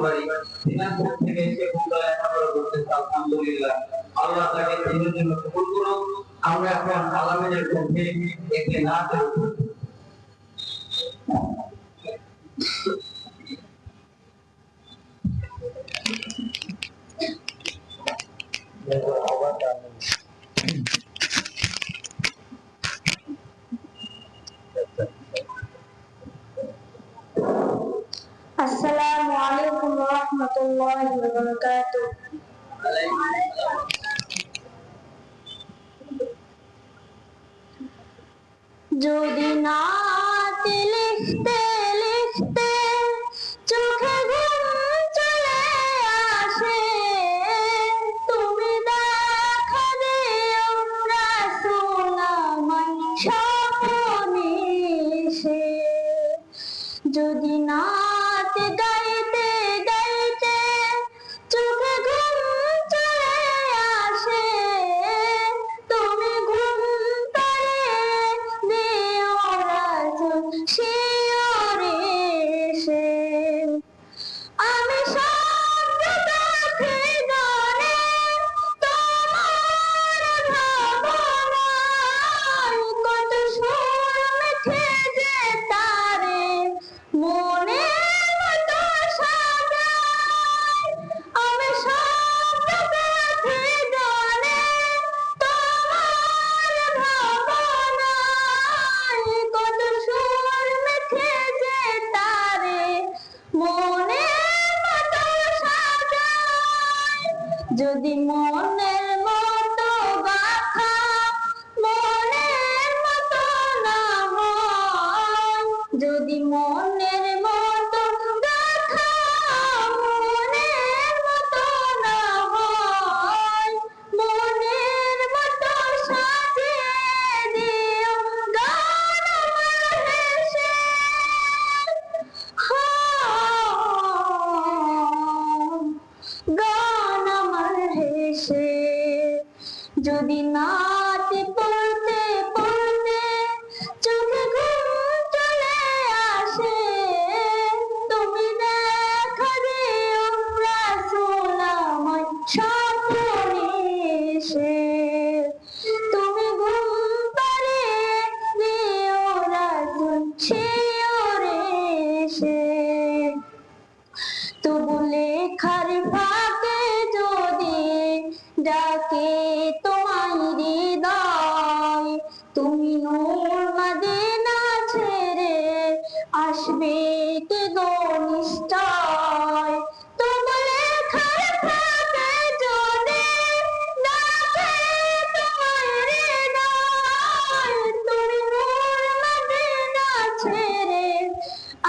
পারি। দিনাজপুর থেকে এসে লেখাপড়া করতেছে, আলহামদুলিল্লাহ। আল্লাহ তাকে দিনের জন্য কবুল করুন। আমরা এখন আলামিনের মধ্যে একটি নাচের আসসালামু আলাইকুম ওয়া রাহমাতুল্লাহি ওয়া বারাকাতুহু। যদি নাত লিখতে লিখতে চোখে ঘুম চলে আসে, তুমি দেখা দিও রাসূল আমায় স্বপ্নে এসে। যদি নাত গাইতে গাইতে চোখে ঘুম চলে আসে, তুমি ঘুম পাড়িয়ে দিও রাসূল শিয়রে এসে। আমি শব্দ পথে গানে তোমার ভাবনায়, কত সুর মেখে যে তারে মনের মতো সাজায়। আমি শব্দ পথে গানে তোমার ভাবনায়, কত সুর মেখে যে তারে মনের মতো সাজায়। যদি মনের মতো গাথা মনের মতো না হয়, যদি মনের মতো গাথা মনের মতো না হয়, মনের মতো সাজিয়ে দিও গান আমার হেসে। গান আমার হেসে। যদি নাত পড়তে পড়তে চোখে ঘুম চলে আসে, তুমি দেখা দিও রাসূল আমায় স্বপ্নে এসে। তুমি ঘুম পাড়িয়ে দিও রাসূল শিয়রে এসে। তবু লেখার ফাঁকে যদি ডাকে তোমায় হৃদয়, তুমি নূর মদিনা ছেড়ে আসবে কি গো নিশ্চয়। তবু লেখার ফাঁকে যদি ডাকে তোমায় হৃদয়, তুমি নূর মদিনা ছেড়ে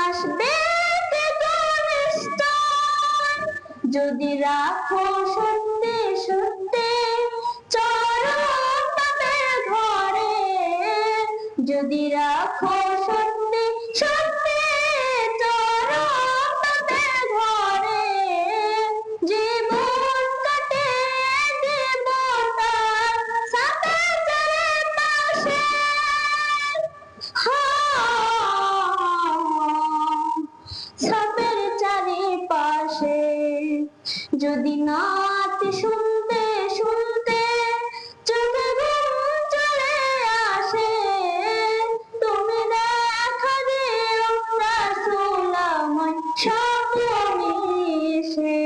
আসবে কি গো নিশ্চয়। যদি রাখো সত্যি সত্যি চরণ তাদের ঘরে, যদি রাখো সত্যি সত্যি চরণ তাদের ঘরে, জীবন কাটিয়ে দিব তার সাথে চারিপাশে। সাপের চারিপাশে। যদি নাত শুনতে শুনতে চোখে ঘুম চলে আসে, তুমি দেখা দিও রাসূল আমায় স্বপ্নে এসে।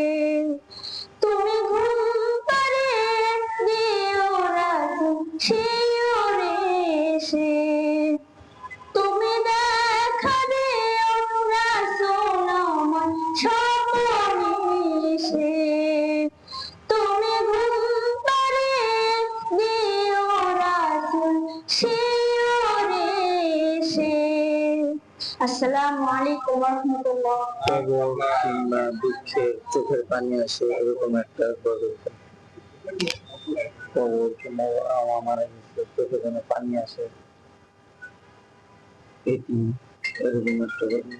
তুমি ঘুম পাড়িয়ে দিও রাসূল শিয়রে এসে। তুমি দেখা দিও রাসূল আমায় স্বপ্নে এসে। তুমি ঘুম পাড়িয়ে দিও রাসূল শিয়রে এসে। আসসালামু আলাইকুম ওয়া রাহমাতুল্লাহ। কিংবা দুঃখে চোখের পানি আসে, এরকম একটা গজল কিংবা আমার চোখে যেন পানি আসে, এটি এরকম একটা গজল।